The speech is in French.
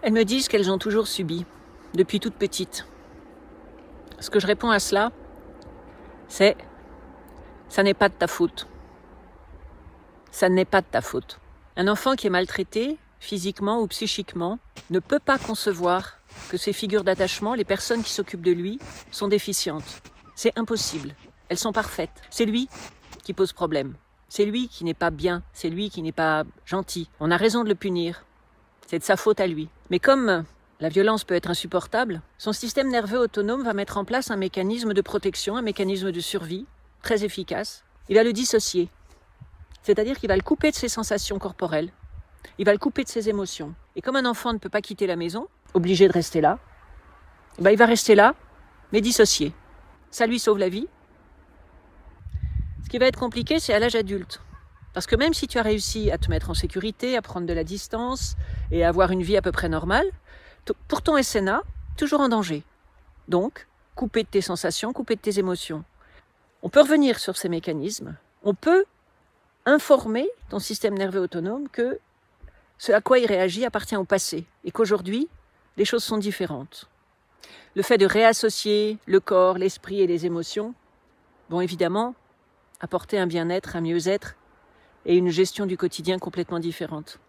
Elles me disent qu'elles ont toujours subi, depuis toute petite. Ce que je réponds à cela, c'est « ça n'est pas de ta faute ». Ça n'est pas de ta faute. Un enfant qui est maltraité, physiquement ou psychiquement, ne peut pas concevoir que ses figures d'attachement, les personnes qui s'occupent de lui, sont déficientes. C'est impossible. Elles sont parfaites. C'est lui qui pose problème. C'est lui qui n'est pas bien. C'est lui qui n'est pas gentil. On a raison de le punir. C'est de sa faute à lui. Mais comme la violence peut être insupportable, son système nerveux autonome va mettre en place un mécanisme de protection, un mécanisme de survie très efficace. Il va le dissocier. C'est-à-dire qu'il va le couper de ses sensations corporelles. Il va le couper de ses émotions. Et comme un enfant ne peut pas quitter la maison, obligé de rester là, il va rester là, mais dissocié. Ça lui sauve la vie. Ce qui va être compliqué, c'est à l'âge adulte. Parce que même si tu as réussi à te mettre en sécurité, à prendre de la distance et à avoir une vie à peu près normale, pour ton SNA, toujours en danger. Donc, coupé de tes sensations, coupé de tes émotions. On peut revenir sur ces mécanismes. On peut informer ton système nerveux autonome que ce à quoi il réagit appartient au passé et qu'aujourd'hui, les choses sont différentes. Le fait de réassocier le corps, l'esprit et les émotions vont évidemment apporter un bien-être, un mieux-être et une gestion du quotidien complètement différente.